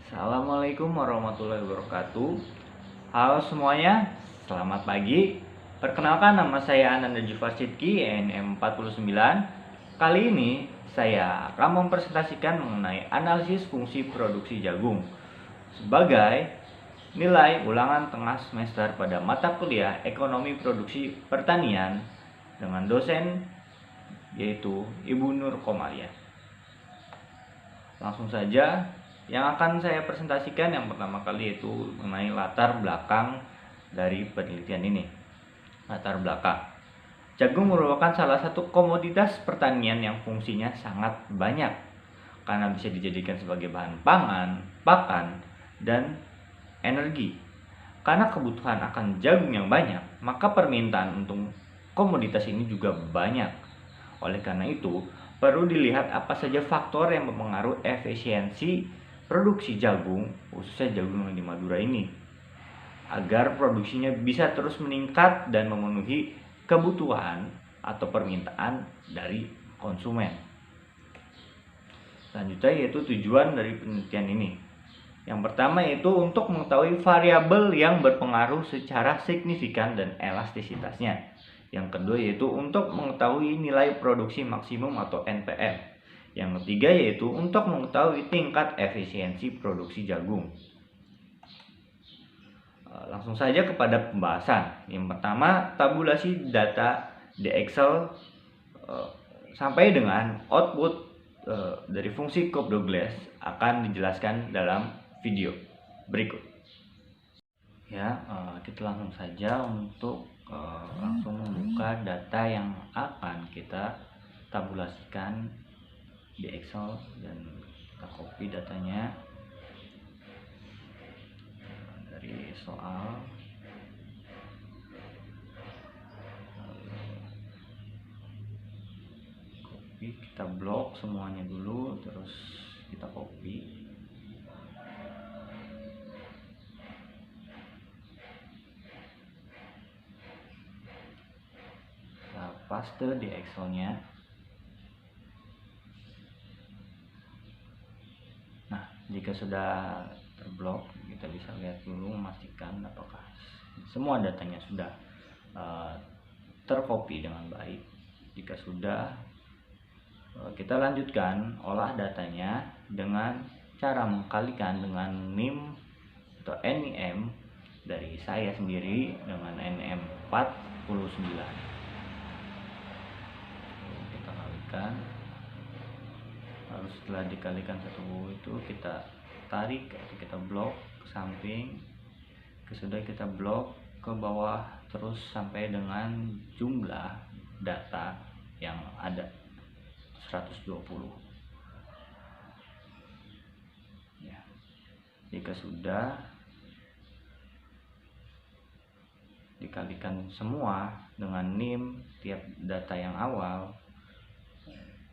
Assalamualaikum warahmatullahi wabarakatuh. Halo semuanya, selamat pagi. Perkenalkan, nama saya Ananda Jufar Sidki, NM 49. Kali ini saya akan mempresentasikan mengenai analisis fungsi produksi jagung sebagai nilai ulangan tengah semester pada mata kuliah Ekonomi Produksi Pertanian dengan dosen yaitu Ibu Nur Komaria. Langsung saja, yang akan saya presentasikan yang pertama kali yaitu mengenai latar belakang dari penelitian ini. Latar belakang. Jagung merupakan salah satu komoditas pertanian yang fungsinya sangat banyak karena bisa dijadikan sebagai bahan pangan, pakan, dan energi. Karena kebutuhan akan jagung yang banyak, maka permintaan untuk komoditas ini juga banyak. Oleh karena itu, perlu dilihat apa saja faktor yang mempengaruhi efisiensi produksi jagung, khususnya jagung yang di Madura ini, agar produksinya bisa terus meningkat dan memenuhi kebutuhan atau permintaan dari konsumen. Selanjutnya yaitu tujuan dari penelitian ini. Yang pertama yaitu untuk mengetahui variabel yang berpengaruh secara signifikan dan elastisitasnya. Yang kedua yaitu untuk mengetahui nilai produksi maksimum atau NPM. Yang ketiga yaitu untuk mengetahui tingkat efisiensi produksi jagung. Langsung saja kepada pembahasan. Yang pertama, tabulasi data di Excel sampai dengan output dari fungsi Cobb-Douglas akan dijelaskan dalam video berikut. Ya, kita langsung saja untuk langsung membuka data yang akan kita tabulasikan di Excel dan kita copy datanya dari soal. Copy, kita blok semuanya dulu, terus kita copy. Paste di Excelnya. Nah, jika sudah terblok, kita bisa lihat dulu memastikan apakah semua datanya sudah tercopy dengan baik. Jika sudah, kita lanjutkan olah datanya dengan cara mengkalikan dengan NIM atau NIM dari saya sendiri dengan NM 49. Lalu setelah dikalikan satu itu kita tarik atau kita blok ke samping, sudah kita blok ke bawah terus sampai dengan jumlah data yang ada 120 ya. Jika sudah dikalikan semua dengan NIM tiap data yang awal,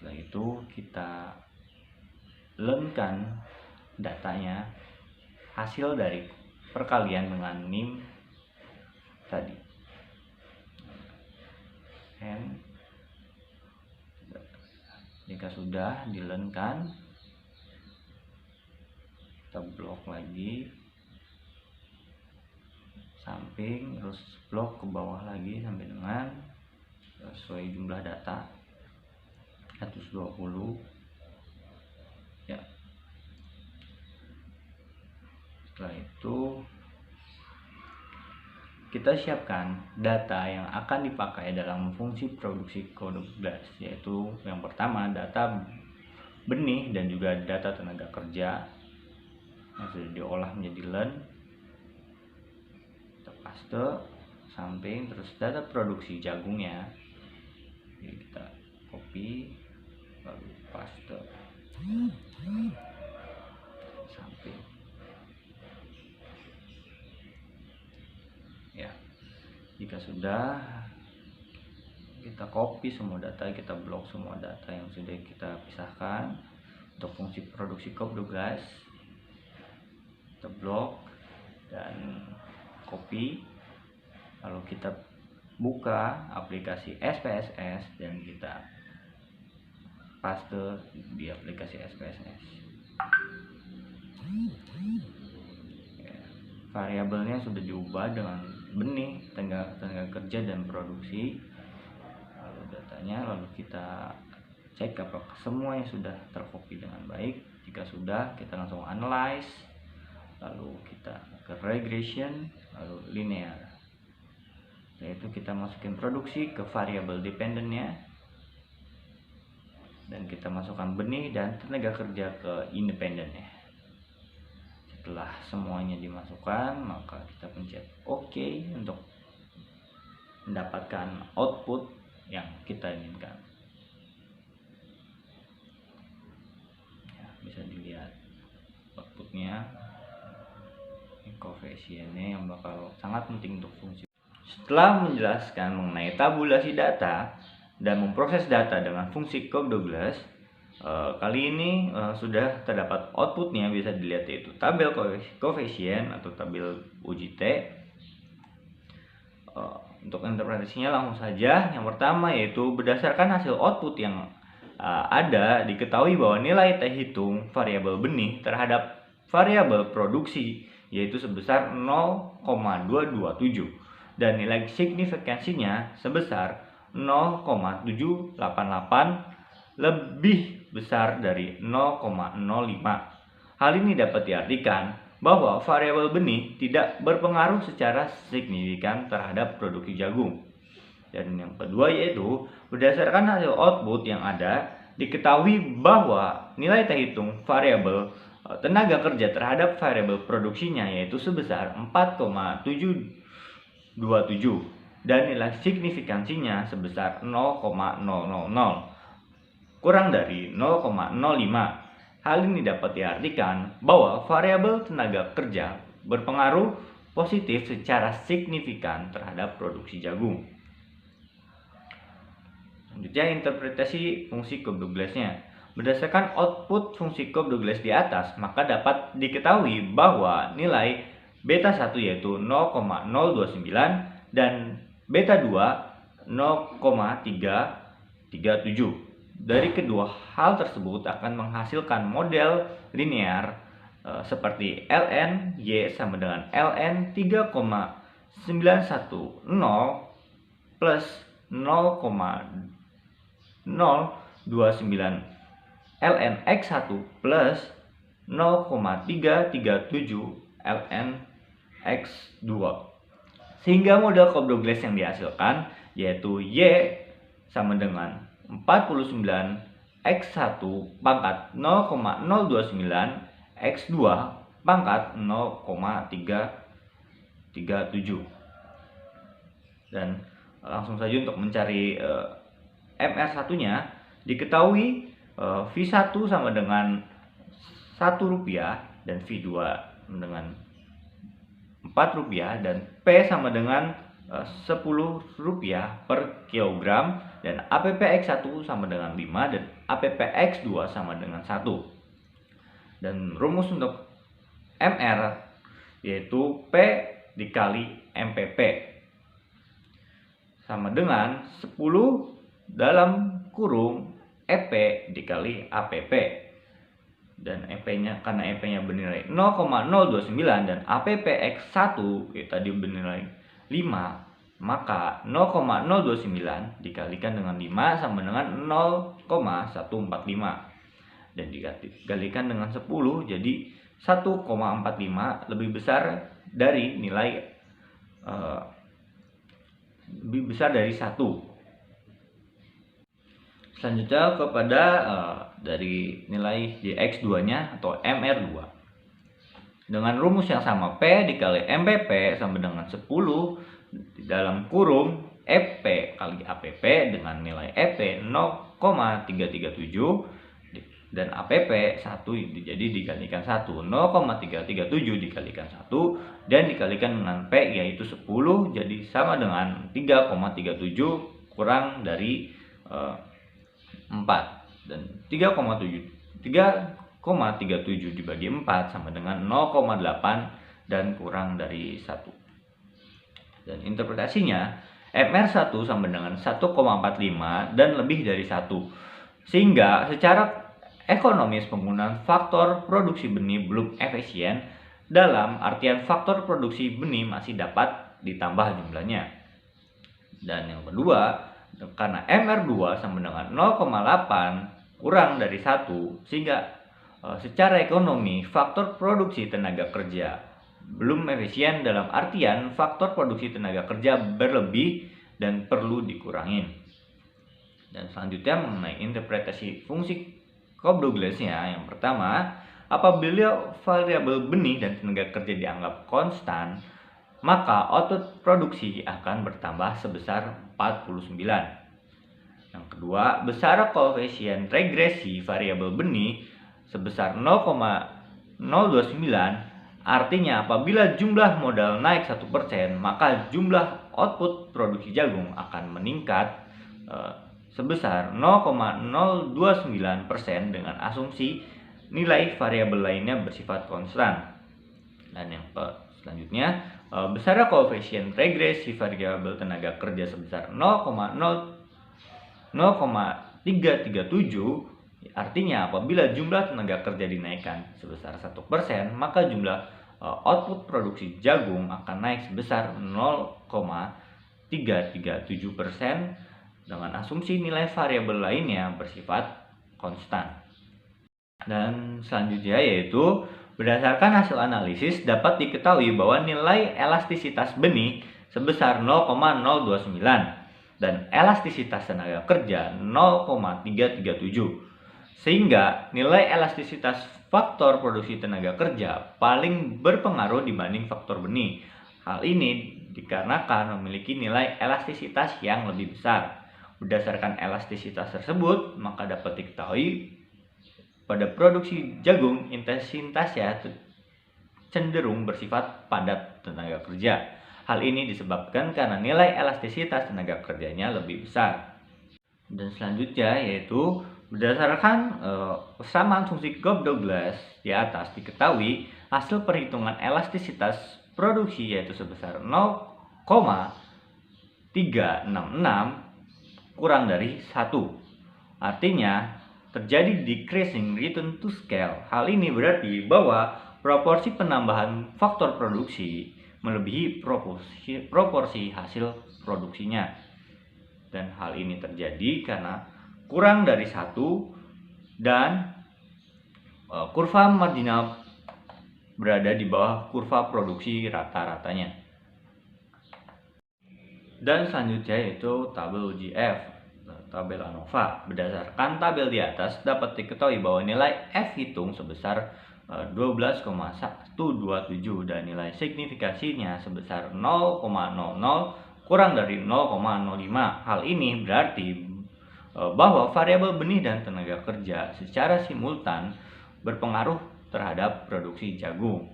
setelah itu kita learnkan datanya, hasil dari perkalian dengan NIM tadi. And jika sudah dilearnkan, kita blok lagi samping, terus blok ke bawah lagi sampai dengan sesuai jumlah data 120 ya. Setelah itu kita siapkan data yang akan dipakai dalam fungsi produksi Cobb-Douglas, yaitu yang pertama data benih dan juga data tenaga kerja yang sudah diolah menjadi LEN. Kita paste samping, terus data produksi jagungnya. Jadi kita copy lalu paste samping ya. Jika sudah, kita copy semua data, kita blok semua data yang sudah kita pisahkan untuk fungsi produksi Cobb-Douglas, kita blok dan copy, lalu kita buka aplikasi SPSS dan kita paste di aplikasi SPSS. variabelnya sudah diubah dengan benih, tenaga kerja dan produksi. Lalu datanya, lalu kita cek apakah semuanya sudah tercopy dengan baik. Jika sudah, kita langsung analyze, lalu kita ke regression, lalu linear, yaitu kita masukin produksi ke variabel dependentnya, dan kita masukkan benih dan tenaga kerja ke independennya. Setelah semuanya dimasukkan, maka kita pencet OK untuk mendapatkan output yang kita inginkan. Ya, bisa dilihat outputnya, koefisiennya yang bakal sangat penting untuk fungsi. Setelah menjelaskan mengenai tabulasi data dan memproses data dengan fungsi Cobb-Douglas, kali ini sudah terdapat outputnya, bisa dilihat yaitu tabel koefisien atau tabel UJT. Untuk interpretasinya langsung saja. Yang pertama yaitu berdasarkan hasil output yang ada, diketahui bahwa nilai T hitung variabel benih terhadap variabel produksi yaitu sebesar 0,227 dan nilai signifikansinya sebesar 0,788, lebih besar dari 0,05. Hal ini dapat diartikan bahwa variabel benih tidak berpengaruh secara signifikan terhadap produksi jagung. Dan yang kedua yaitu berdasarkan hasil output yang ada, diketahui bahwa nilai T hitung variabel tenaga kerja terhadap variabel produksinya yaitu sebesar 4,727 dan nilai signifikansinya sebesar 0,000, kurang dari 0,05. Hal ini dapat diartikan bahwa variabel tenaga kerja berpengaruh positif secara signifikan terhadap produksi jagung. Selanjutnya, interpretasi fungsi Cobb-Douglasnya. Berdasarkan output fungsi Cobb-Douglas di atas, maka dapat diketahui bahwa nilai beta 1 yaitu 0,029 dan beta 2 0,337. Dari kedua hal tersebut akan menghasilkan model linear seperti ln y sama dengan ln 3,910 plus 0,029 ln x1 plus 0,337 ln x2, sehingga model Cobb-Douglas yang dihasilkan yaitu y sama dengan 49 x1 pangkat 0,029 x2 pangkat 0,337. Dan langsung saja untuk mencari MR1 nya, diketahui V1 sama dengan Rp1 dan V2 dengan Rp4 dan P sama dengan Rp10 per kilogram, dan APPX1 sama dengan 5 dan APPX2 sama dengan 1. Dan rumus untuk MR yaitu P dikali MPP sama dengan 10 dalam kurung EP dikali APP. Dan EP-nya, karena EP-nya bernilai 0,029 dan APPX1 tadi bernilai 5, maka 0,029 dikalikan dengan 5 sama dengan 0,145 dan dikalikan dengan 10 jadi 1,45 lebih besar dari nilai lebih besar dari 1. Selanjutnya kepada dari nilai dx2 nya atau MR2 dengan rumus yang sama, P dikali MPP sama dengan 10 di dalam kurung EP kali APP dengan nilai EP 0,337 dan APP 1 jadi dikalikan 1, 0,337 dikalikan 1 dan dikalikan dengan P yaitu 10 jadi sama dengan 3,37 kurang dari 4, dan 3,37 dibagi 4 sama dengan 0,8 dan kurang dari 1. Dan interpretasinya MR1 sama dengan 1,45 dan lebih dari 1, sehingga secara ekonomis penggunaan faktor produksi benih belum efisien dalam artian faktor produksi benih masih dapat ditambah jumlahnya. Dan yang kedua, karena MR2 sama dengan 0,8 kurang dari 1, sehingga secara ekonomi faktor produksi tenaga kerja belum efisien dalam artian faktor produksi tenaga kerja berlebih dan perlu dikurangin. Dan selanjutnya mengenai interpretasi fungsi Cobb-Douglas-nya, yang pertama, apabila variabel benih dan tenaga kerja dianggap konstan, maka output produksi akan bertambah sebesar 49. Yang kedua, besar koefisien regresi variabel benih sebesar 0,029, artinya apabila jumlah modal naik 1%, maka jumlah output produksi jagung akan meningkat sebesar 0,029% dengan asumsi nilai variabel lainnya bersifat konstan. Dan yang selanjutnya, besar koefisien regresi variabel tenaga kerja sebesar 0,337, artinya apabila jumlah tenaga kerja dinaikkan sebesar 1%, maka jumlah output produksi jagung akan naik sebesar 0,337% dengan asumsi nilai variabel lainnya bersifat konstan. Dan selanjutnya yaitu berdasarkan hasil analisis dapat diketahui bahwa nilai elastisitas benih sebesar 0,029 dan elastisitas tenaga kerja 0,337. Sehingga nilai elastisitas faktor produksi tenaga kerja paling berpengaruh dibanding faktor benih. Hal ini dikarenakan memiliki nilai elastisitas yang lebih besar. Berdasarkan elastisitas tersebut, maka dapat diketahui pada produksi jagung intensitasnya cenderung bersifat padat tenaga kerja. Hal ini disebabkan karena nilai elastisitas tenaga kerjanya lebih besar. Dan selanjutnya yaitu berdasarkan persamaan fungsi Cobb-Douglas di atas diketahui hasil perhitungan elastisitas produksi yaitu sebesar 0,366 kurang dari 1. Artinya terjadi decreasing return to scale. Hal ini berarti bahwa proporsi penambahan faktor produksi melebihi proporsi hasil produksinya. Dan hal ini terjadi karena kurang dari 1 dan kurva marginal berada di bawah kurva produksi rata-ratanya. Dan selanjutnya yaitu tabel UGF, tabel ANOVA. Berdasarkan tabel di atas dapat diketahui bahwa nilai F hitung sebesar 12,127 dan nilai signifikasinya sebesar 0,00 kurang dari 0,05. Hal ini berarti bahwa variabel benih dan tenaga kerja secara simultan berpengaruh terhadap produksi jagung.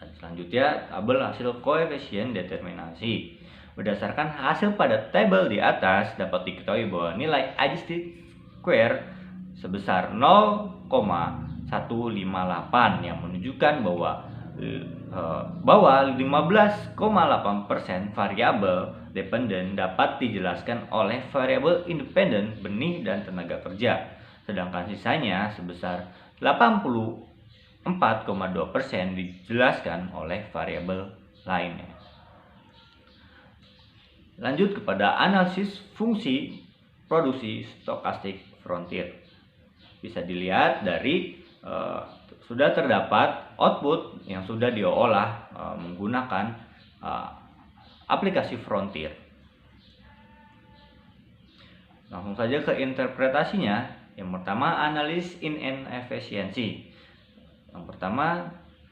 Dan selanjutnya tabel hasil koefisien determinasi. Berdasarkan hasil pada tabel di atas dapat diketahui bahwa nilai adjusted square sebesar 0,158 yang menunjukkan bahwa 15,8% variabel dependen dapat dijelaskan oleh variabel independen benih dan tenaga kerja, sedangkan sisanya sebesar 84,2% dijelaskan oleh variabel lainnya. Lanjut kepada analisis fungsi produksi stokastik frontier. Bisa dilihat dari sudah terdapat output yang sudah diolah menggunakan aplikasi Frontier. Langsung saja ke interpretasinya. Yang pertama, analis inefficiency. Yang pertama,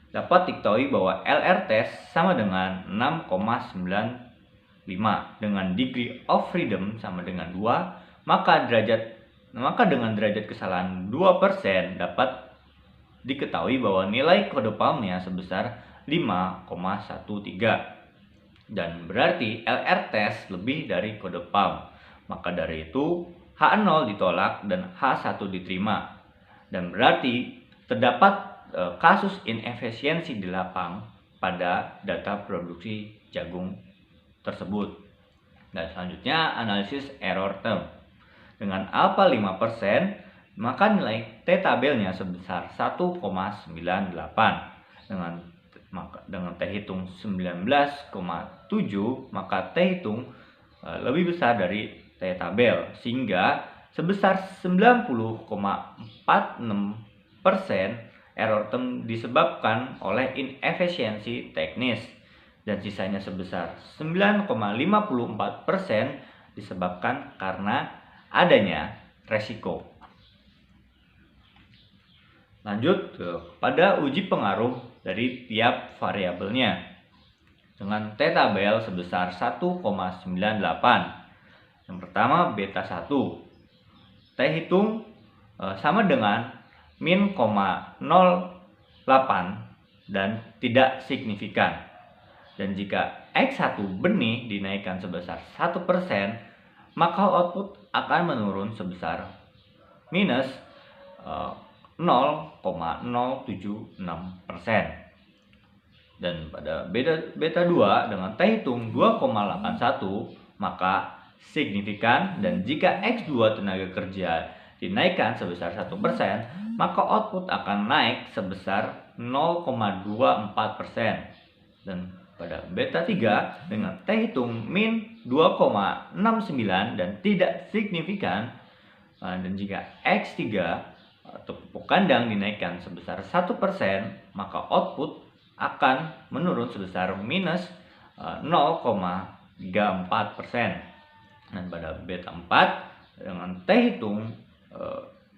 dapat diketahui bahwa LR test sama dengan 6,95 dengan degree of freedom sama dengan 2, maka dengan derajat kesalahan 2% dapat diketahui bahwa nilai kode PALM-nya sebesar 5,13 dan berarti LR test lebih dari kode PALM. Maka dari itu H0 ditolak dan H1 diterima. Dan berarti terdapat kasus inefisiensi di lapang pada data produksi jagung tersebut. Dan selanjutnya analisis error term. Dengan alpha 5%, maka nilai T tabelnya sebesar 1,98. dengan T hitung 19,7, maka T hitung lebih besar dari T tabel, sehingga sebesar 90,46% error term disebabkan oleh inefisiensi teknis, dan sisanya sebesar 9,54% disebabkan karena adanya resiko. Lanjut pada uji pengaruh dari tiap variabelnya dengan T tabel sebesar 1,98. Yang pertama beta 1. T hitung sama dengan min 0,08 dan tidak signifikan. Dan jika X1 benih dinaikkan sebesar 1%, maka output akan menurun sebesar minus 0,076%. Dan pada beta 2 dengan T hitung 2,81, maka signifikan, dan jika X2 tenaga kerja dinaikkan sebesar 1%, maka output akan naik sebesar 0,24%. Dan pada beta 3 dengan T hitung min 2,69 dan tidak signifikan, dan jika X3 atau pupuk kandang dinaikkan sebesar 1%, maka output akan menurun sebesar minus 0,34%. Dan pada beta 4 dengan T hitung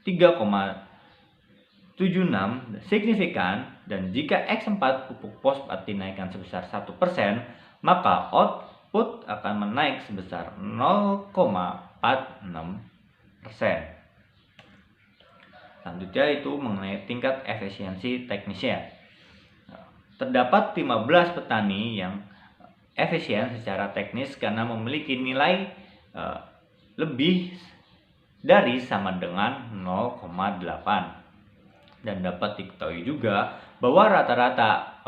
3,76 signifikan, dan jika X4 pupuk fosfat dinaikkan sebesar 1%, maka output akan menaik sebesar 0,46%. Selanjutnya itu mengenai tingkat efisiensi teknisnya. Terdapat 15 petani yang efisien secara teknis karena memiliki nilai lebih dari sama dengan 0,8. Dan dapat diketahui juga bahwa rata-rata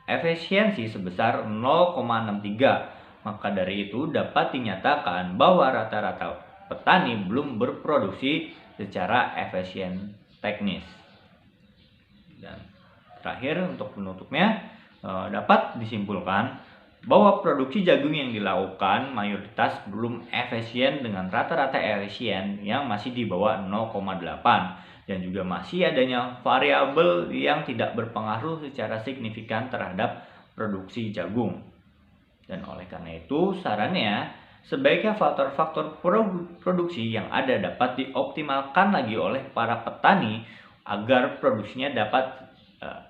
efisiensi sebesar 0,63. Maka dari itu dapat dinyatakan bahwa rata-rata petani belum berproduksi secara efisien teknis. Dan terakhir untuk penutupnya, dapat disimpulkan bahwa produksi jagung yang dilakukan mayoritas belum efisien dengan rata-rata efisien yang masih di bawah 0,8, dan juga masih adanya variabel yang tidak berpengaruh secara signifikan terhadap produksi jagung. Dan oleh karena itu sarannya sebaiknya faktor-faktor produksi yang ada dapat dioptimalkan lagi oleh para petani agar produksinya dapat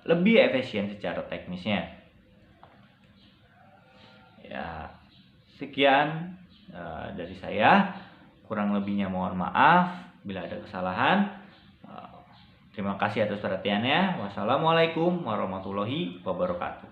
lebih efisien secara teknisnya. Ya, sekian dari saya. Kurang lebihnya mohon maaf bila ada kesalahan. Terima kasih atas perhatiannya. Wassalamualaikum warahmatullahi wabarakatuh.